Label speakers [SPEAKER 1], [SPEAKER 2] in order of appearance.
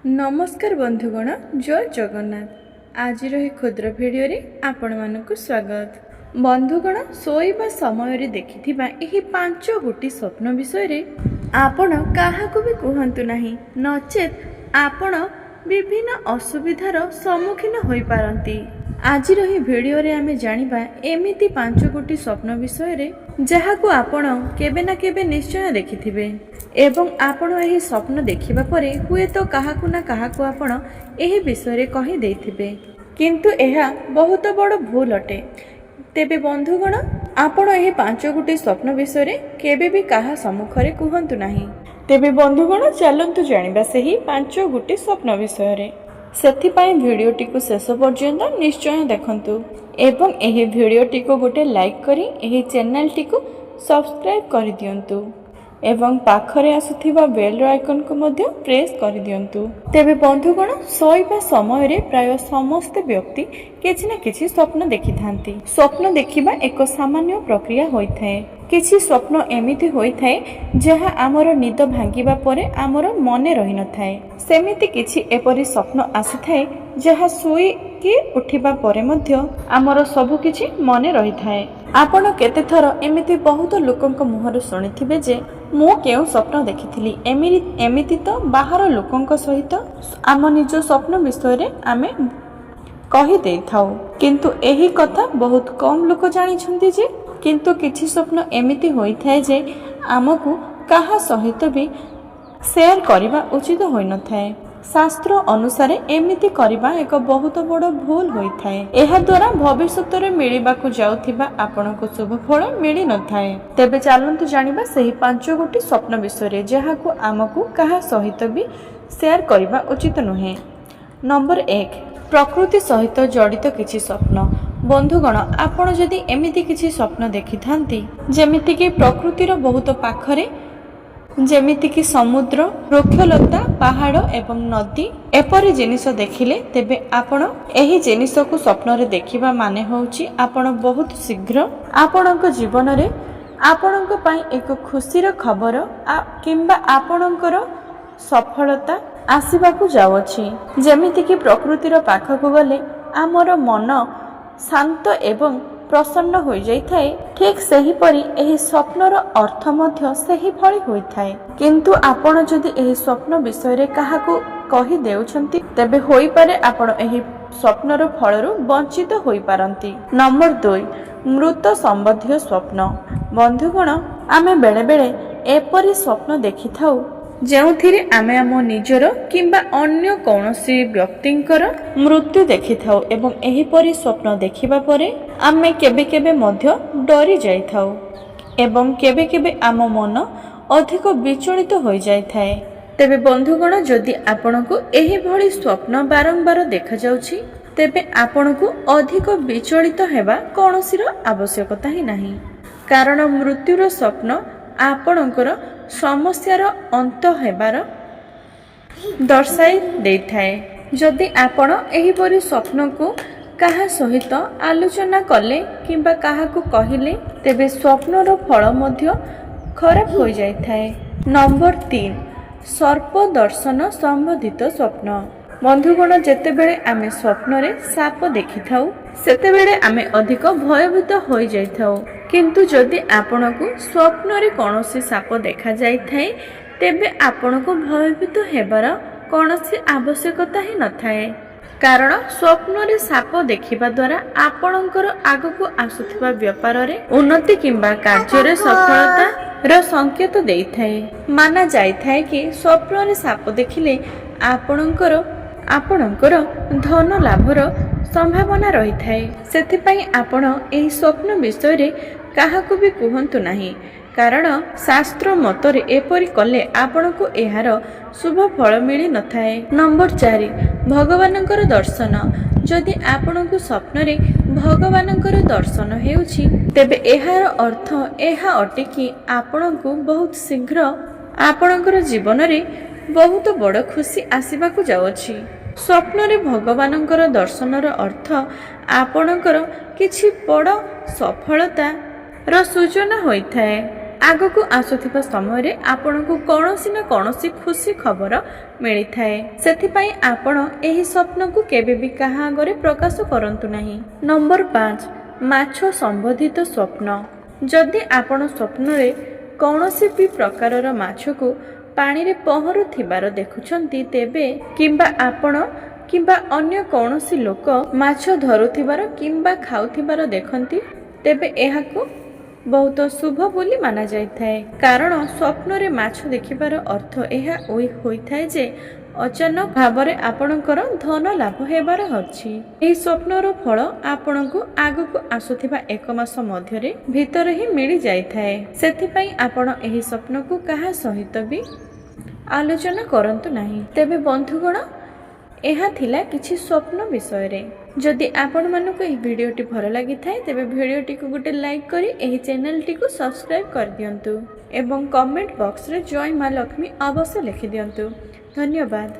[SPEAKER 1] नमस्कार बंधुगण, जय जगन्नाथ। आज क्षुद्र भिडियो रे आपण मानक स्वागत। बंधुगण, शोइबा समय देखिथिबा एही 5 गोटी स्वप्न विषय रे आपण काहाकू भी कहंतु नाही, नचेत आपण विभिन्न असुविधार सम्मुखीन होई पारंती। आज भिडियो रे आमे जानिबा एमिति 5 गोटी स्वप्न विषय रे जहाकू आपण केबे ना केबे निश्चय देखिथिबे एवं आपण एही स्वप्न देखिबा परे हुए तो काहाकू ना काहाकू आपण एही विषय रे कहि देथिबे, किंतु एहा बहुत बड़ भूल अटे। तेबे बंधुगण, आपण एही 5 गोटी स्वप्न विषय रे केबे भी काहा सम्मुख रे कहंतु नाही। तेबे बंधुगण, चलंतु जानिबा सेही 5 गोटी स्वप्न विषय रे। सेथिपाई भिडियोटी को शेष पर्यंत निश्चय देखंतु एवं एही भिडियोटी को गोटे लाइक करी एही चैनल टी को सब्सक्राइब कर दियंतु एवं पाखरे आसुथिबा बेल आइकन को मध्य प्रेस कर दियंतु। तेबे बंधुगण, सोइबा समय रे प्राय समस्त व्यक्ति किछि ना किछि स्वप्न देखिथांती। स्वप्न देखिबा एक सामान्य प्रक्रिया होइथाय। किछि स्वप्न एमिति होइथाय जहा आमर निद भांगिबा परे आमर मने रहि नथाय। सेमिति किछि एपरि स्वप्न आसिथाय जहा सोई कि उठिबा परे मध्य आमर सब किछि मने रहिथाय। आपण केते थर एमिति बहुत लोकंक मुहर सुनिथिबे जे मु केउ स्वप्न देखिथिली, एमिति तो बाहर लोकंक सहित आम निज स्वप्न विषय रे आमे कहि देथाउ, किंतु एही कथा बहुत कम लोक जानि छथि जे किंतु किछि स्वप्न एमिति होइथाय जे आमकु काहा सहित भी शेयर करिबा उचित होई नथाय। शास्त्र अनुसार एमिति करिबा एक बहुत बड़ भूल होइथाय। एहा द्वारा भविष्यत रे मिलिबाकु जाउथिबा आपनको शुभ फल मिलि नथाय। तेबे चलंतु जानिबा सेही 5 गोटी स्वप्न विषय रे जहाकु आमकु काहा सहित भी शेयर करिबा उचित नहे। नंबर 1, प्रकृति सहित जड़ित किछि स्वप्न। बंधुगण, आपण जदि एमिति किछि स्वप्न देखिथांती जेमिति कि प्रकृतिर बहुत पाखरे, जेमिति कि समुद्र, वृक्षलता, पहाड़ एवं नदी एपरि जिनिस देखिले, तेबे आपण एही जिनिस को स्वप्न रे देखिबा माने होउची आपण बहुत शीघ्र आपणक जीवन रे आपणक पई एक खुशीर खबर किंबा आपणकर सफलता आसीबाकू जाउछि। जेमिति कि प्रकृतिर पाखकू गले आमर मन शांत एवं प्रसन्न हो जाइथाए, ठीक सही परी एही स्वप्नर अर्थ मध्य सही भली होइथाए। किंतु आपण जदि एही स्वप्न विषय रे काहाकू कहि देउछंती तबे होई पारे आपण एही स्वप्नर फळरु वंचित होई पारंती। नंबर 2, मृत संबंधी स्वप्न। बंधुगण, आमे बेले बेले एपरि स्वप्न देखिथाउ जेउथिरे आमे आम निजर किंबा अन्य कौनसी व्यक्तिंकर मृत्यु देखिथाउ एवं एही परि स्वप्न देखिबा परे आमे केबे केबे मध्य डरी जाइथाउ एवं केबे केबे आम मन अधिक विचलित हो जाइथाए। तेबे बंधुगण, जदि आपनकु एही भली स्वप्न बारंबार देखा जाउछि तेबे आपनकु अधिक विचलित हेबा कौनसी आवश्यकता ही नाही, कारण मृत्युर स्वप्न आपणकर समस्यार अंत हेबार दर्शाई देइथाए। जदि आपण एही परि स्वप्न को काहा सहित आलोचना कले किंबा काहाकू कहिले तेबे स्वप्नर फल मध्य खराब हो जाइथाए। नंबर 3, सर्प दर्शन संबंधित स्वप्न। बंधुगण, जेतेबेले आमे स्वप्न रे साप देखिथाउ सेतेबेले आमे अधिक भयभीत हो जाइथाउ, किंतु जदि आपणकू स्वप्न रे कौनसी साप देखा जाइथाए तेबे आपणकू भयभीत हेबार कौनसी आवश्यकता ही नथाए, कारण स्वप्न रे साप देखिबा द्वारा आपणकर आगकू आसुथिबा व्यापार रे उन्नति किंबा कार्य रे सफलता रो संकेत देइथाए। माना जाइथाए कि स्वप्न रे साप देखिले आपणकर धन लाभर संभावना रही थाए। सेथिपाई आपण एही स्वप्न विषय रे काहाकू भी कहंतु नाही, कारण शास्त्र मतरे एपरि कले आपणको एहार शुभ फल मिली नथाए। नंबर 4, भगवानकर दर्शन। जदि आपणको स्वप्न रे भगवानकर दर्शन हेउछि तेबे एहार अर्थ एहा अटे कि आपणको बहुत शीघ्र आपणकर जीवन रे बहुत बड़ खुशी आसीबाकू जाउछि। स्वप्न रे भगवानकर दर्शनर अर्थ आपणकर किछि बड़ सफलता रो सूचना होइथाए। ଆଗକୁ ଆସୁଥିବା ସମୟରେ ଆପଣଙ୍କୁ କୌଣସି ନା କୌଣସି ଖୁସି ଖବର ମିଳିଥାଏ। ସେଥିପାଇଁ ଆପଣ ଏହି ସ୍ୱପ୍ନକୁ କେବେ ବି କାହା ଆଗରେ ପ୍ରକାଶ କରନ୍ତୁ ନାହିଁ। ନମ୍ବର 5, ମାଛ ସମ୍ବନ୍ଧିତ ସ୍ୱପ୍ନ। ଯଦି ଆପଣ ସ୍ୱପ୍ନରେ କୌଣସି ବି ପ୍ରକାରର ମାଛକୁ ପାଣିରେ ପହଁରୁଥିବାର ଦେଖୁଛନ୍ତି ତେବେ କିମ୍ବା ଆପଣ କିମ୍ବା ଅନ୍ୟ କୌଣସି ଲୋକ ମାଛ ଧରୁଥିବାର କିମ୍ବା ଖାଉଥିବାର ଦେଖନ୍ତି ତେବେ ଏହାକୁ ବହୁତ ଶୁଭ ବୋଲି ମାନାଯାଇଥାଏ। କାରଣ ସ୍ୱପ୍ନରେ ମାଛ ଦେଖିବାର ଅର୍ଥ ଏହା ହୋଇଥାଏ ଯେ ଅଚାନକ ଭାବରେ ଆପଣଙ୍କର ଧନ ଲାଭ ହେବାର ଅଛି। ଏହି ସ୍ୱପ୍ନର ଫଳ ଆପଣଙ୍କୁ ଆଗକୁ ଆସୁଥିବା 1 ମାସ ମଧ୍ୟରେ ଭିତରେ ହିଁ ମିଳିଯାଇଥାଏ। ସେଥିପାଇଁ ଆପଣ ଏହି ସ୍ୱପ୍ନକୁ କାହା ସହିତ ବି ଆଲୋଚନା କରନ୍ତୁ ନାହିଁ। ତେବେ ବନ୍ଧୁଗଣ, ଏହା ଥିଲା କିଛି ସ୍ୱପ୍ନ ବିଷୟରେ। ଯଦି ଆପଣମାନଙ୍କୁ ଏହି ଭିଡ଼ିଓଟି ଭଲ ଲାଗିଥାଏ ତେବେ ଭିଡ଼ିଓଟିକୁ ଗୋଟେ ଲାଇକ୍ କରି ଏହି ଚ୍ୟାନେଲଟିକୁ ସବସ୍କ୍ରାଇବ୍ କରିଦିଅନ୍ତୁ ଏବଂ କମେଣ୍ଟ ବକ୍ସରେ ଜୟ ମା ଲକ୍ଷ୍ମୀ ଅବଶ୍ୟ ଲେଖିଦିଅନ୍ତୁ। ଧନ୍ୟବାଦ।